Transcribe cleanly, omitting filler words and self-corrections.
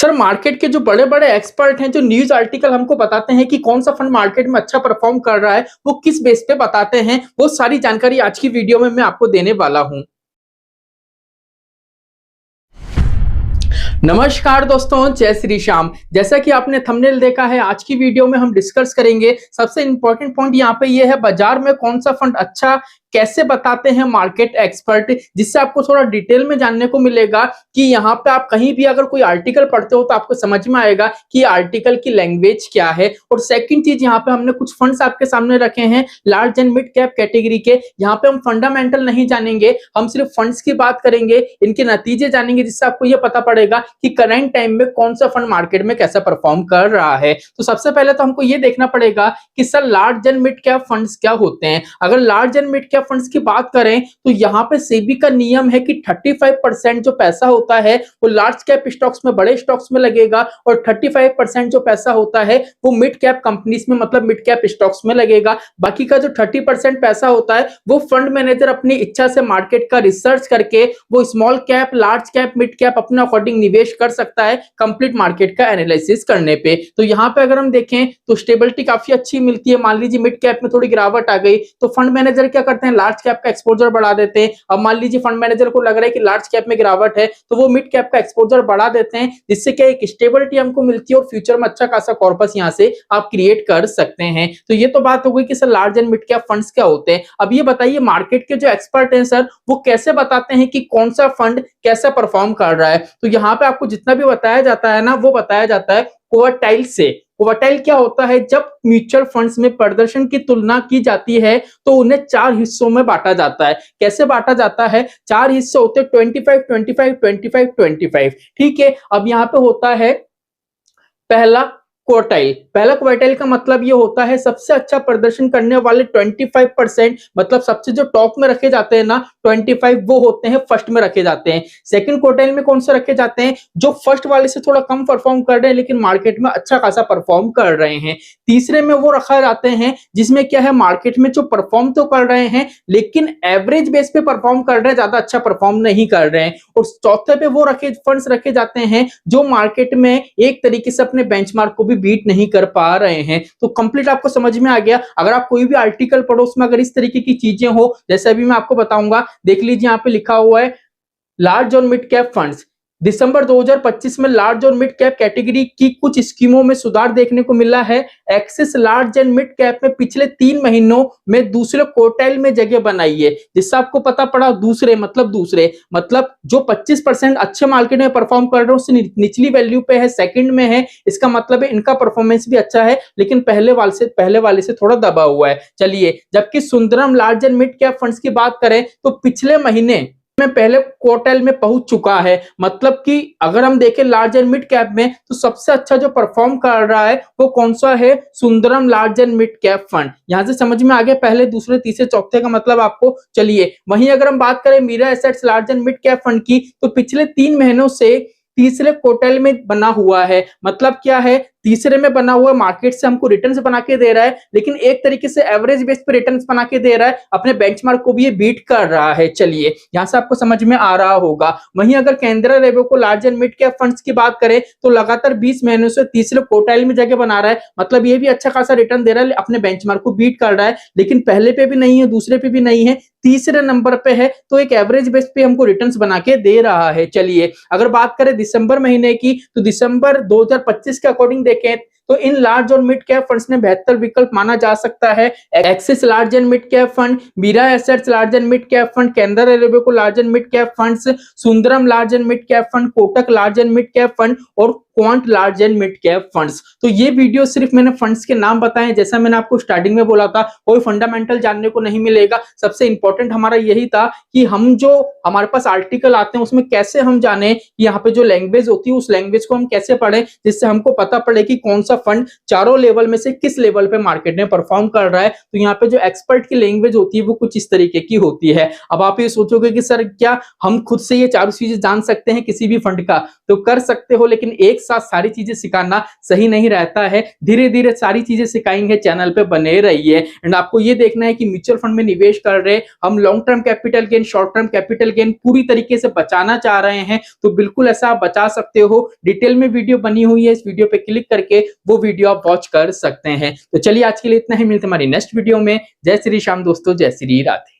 Sir market के जो बड़े-बड़े एक्सपर्ट हैं, जो न्यूज़ आर्टिकल हमको बताते हैं कि कौन सा फंड मार्केट में अच्छा परफॉर्म कर रहा है, वो किस बेस पे बताते हैं, वो सारी जानकारी आज की वीडियो में मैं आपको देने वाला हूँ। नमस्कार दोस्तों, जय श्री श्याम। जैसा कि आपने थंबनेल देखा है, आज की वीडियो में हम डिस्कस करेंगे सबसे इंपॉर्टेंट पॉइंट यहाँ पे ये है बाजार में कौन सा फंड अच्छा कैसे बताते हैं मार्केट एक्सपर्ट, जिससे आपको थोड़ा डिटेल में जानने को मिलेगा कि यहाँ पे आप कहीं भी अगर कोई आर्टिकल पढ़ते हो तो आपको समझ में आएगा कि आर्टिकल की लैंग्वेज क्या है। और सेकंड चीज, यहाँ पे हमने कुछ फंड्स आपके सामने रखे हैं large and mid cap category के। यहाँ पे हम फंडामेंटल नहीं जानेंगे, हम सिर्फ फंड्स की बात करेंगे, इनके नतीजे जानेंगे, जिससे आपको ये पता पड़ेगा कि करंट टाइम में कौन सा फंड मार्केट में कैसा परफॉर्म कर रहा है। तो सबसे पहले तो हमको ये देखना पड़ेगा कि sir large and mid cap funds क्या होते हैं। अगर large and mid cap funds की बात करें तो यहाँ पे सेबी का नियम है कि 35% जो पैसा होता है वो लार्ज कैप स्टॉक्स में, बड़े स्टॉक्स में लगेगा, और 35% जो पैसा होता है वो मिड कैप कंपनीज में, मतलब मिड कैप स्टॉक्स में लगेगा। बाकी का जो 30% पैसा होता है वो फंड मैनेजर अपनी इच्छा से मार्केट का रिसर्च करके वो small cap, large cap, mid cap अपने अकॉर्डिंग निवेश कर सकता है कंप्लीट मार्केट का एनालिसिस करने पे। तो यहाँ पे अगर हम देखें तो स्टेबिलिटी काफी अच्छी मिलती है। मान लीजिए मिड कैप में थोड़ी गिरावट आ गई तो फंड मैनेजर क्या करते हैं, लार्ज कैप का एक्सपोजर बढ़ा देते हैं। अब मान लीजिए फंड मैनेजर को लग रहा है कि लार्ज कैप में गिरावट है तो वो मिड कैप का एक्सपोजर बढ़ा देते हैं, जिससे क्या एक स्टेबिलिटी हमको मिलती है और फ्यूचर में अच्छा खासा कॉर्पस यहाँ से आप क्रिएट कर सकते हैं। तो ये तो बात हो गई कि sir large and mid cap funds क्या होते हैं। अब ये बताइए मार्केट के जो एक्सपर्ट हैं सर वो कैसे बताते हैं कि कौन सा फंड कैसा परफॉर्म कर रहा है। तो यहाँ पे आपको जितना भी बताया जाता है ना, वो बताया जाता है क्वार्टाइल से। क्वार्टाइल क्या होता है, जब म्यूचुअल फंड्स में प्रदर्शन की तुलना की जाती है तो उन्हें 4 हिस्सों में बांटा जाता है। कैसे बांटा जाता है, 4 हिस्से होते हैं 25 25 25 25। ठीक है, अब यहाँ पे होता है पहला क्वार्टाइल। पहला क्वार्टाइल का मतलब ये होता है सबसे अच्छा प्रदर्शन करने वाले 25%, मतलब सबसे जो टॉप में रखे जाते हैं ना 25, वो होते हैं फर्स्ट में रखे जाते हैं। सेकंड क्वार्टाइल में कौन से रखे जाते हैं, जो फर्स्ट वाले से थोड़ा कम परफॉर्म कर रहे हैं लेकिन मार्केट में अच्छा खासा परफॉर्म कर रहे हैं। तीसरे में वो रखा जाते हैं जिसमें क्या है, मार्केट में जो परफॉर्म तो कर रहे हैं लेकिन एवरेज बेस पे परफॉर्म कर रहे हैं, ज्यादा अच्छा परफॉर्म नहीं कर रहे हैं। और चौथे पे वो फंड्स रखे जाते हैं जो मार्केट में एक तरीके से अपने बेंचमार्क को बीट नहीं कर पा रहे हैं। तो कंप्लीट आपको समझ में आ गया। अगर आप कोई भी आर्टिकल पढ़ो उसमें अगर इस तरीके की चीजें हो, जैसे अभी मैं आपको बताऊंगा, देख लीजिए यहाँ पे लिखा हुआ है लार्ज और मिड कैप फंड्स। दिसंबर 2025 में लार्ज और मिड कैप कैटेगरी की कुछ स्कीमों में सुधार देखने को मिला है। Axis large and mid cap में पिछले 3 महीनों में दूसरे क्वार्टाइल में जगह बनाई है, जिससे आपको पता पड़ा दूसरे मतलब जो 25% अच्छे मार्केट में परफॉर्म कर रहे हैं उससे निचली वैल्यू पे है, सेकंड में है। इसका मतलब है इनका परफॉर्मेंस भी अच्छा है लेकिन पहले वाले से थोड़ा दबा हुआ है। चलिए, जबकि Sundaram large and mid cap funds की बात करें तो पिछले महीने में पहले क्वार्टाइल में पहुंच चुका है। मतलब कि अगर हम देखें लार्ज एंड मिड कैप में तो सबसे अच्छा जो परफॉर्म कर रहा है वो कौन सा है, Sundaram large and mid cap fund. यहां से समझ में आ गया पहले, दूसरे, तीसरे, चौथे का मतलब आपको। चलिए, वहीं अगर हम बात करें Mirae assets large and mid cap fund की तो पिछले 3 महीनों से तीसरे क्वार्टाइल में बना हुआ है। मतलब क्या है, तीसरे में बना हुआ मार्केट से हमको रिटर्न्स बना के दे रहा है लेकिन एक तरीके से एवरेज बेस पे रिटर्न्स बना के दे रहा है, अपने बेंचमार्क को भी ये बीट कर रहा है। चलिए, यहां से आपको समझ में आ रहा होगा। वहीं अगर केंद्र Robeco large and mid cap funds की बात करें तो लगातार 20 महीनों से तीसरे क्वार्टाइल में जगह बना रहा है। मतलब ये भी अच्छा खासा रिटर्न दे रहा है, अपने बेंचमार्क को बीट कर रहा है, लेकिन पहले पे भी नहीं है, दूसरे पे भी नहीं है, तीसरे नंबर पे है, तो एक एवरेज बेस पे हमको रिटर्न्स बना के दे रहा है। चलिए, अगर बात करें दिसंबर महीने की तो दिसंबर 2025 के अकॉर्डिंग देखें तो इन लार्ज और मिड कैप फंड्स ने बेहतर विकल्प माना जा सकता है। Axis large and mid cap fund, Mirae assets large and mid cap fund, केंद्र Robeco large and mid cap funds, Sundaram large and mid cap fund, Kotak large and mid cap fund और Quant large and mid cap funds. तो ये video सिर्फ मैंने funds के नाम बताए, जैसा मैंने आपको स्टार्टिंग में बोला था, कोई फंडामेंटल जानने को नहीं मिलेगा। सबसे इंपॉर्टेंट हमारा यही था कि हम जो हमारे पास आर्टिकल आते हैं उसमें कैसे हम जाने, यहाँ पे जो लैंग्वेज होती है उस लैंग्वेज को हम कैसे पढ़ें, जिससे हमको पता पड़े कि कौन सा सा फंड चारों लेवल में से किस लेवल पे मार्केट में परफॉर्म कर रहा है। तो यहाँ पे जो एक्सपर्ट की लैंग्वेज होती है वो कुछ इस तरीके की होती है। अब आप ये सोचोगे कि सर क्या हम खुद से ये चारों चीजें जान सकते हैं किसी भी फंड का? तो कर सकते हो, लेकिन एक साथ सारी चीजें सिखाना सही नहीं रहता है। धीरे धीरे सारी चीजें सिखाएंगे, चैनल पे बने रहिए। एंड आपको ये देखना है कि म्यूचुअल फंड में निवेश कर रहे हम, long term capital gain, short term capital gain पूरी तरीके से बचाना चाह रहे हैं तो बिल्कुल ऐसा आप बचा सकते हो। डिटेल में वीडियो बनी हुई है, इस वीडियो पे क्लिक करके वो वीडियो आप वॉच कर सकते हैं। तो चलिए आज के लिए इतना ही, मिलते हैं हमारी नेक्स्ट वीडियो में। जय श्री श्याम दोस्तों, जय श्री राधे।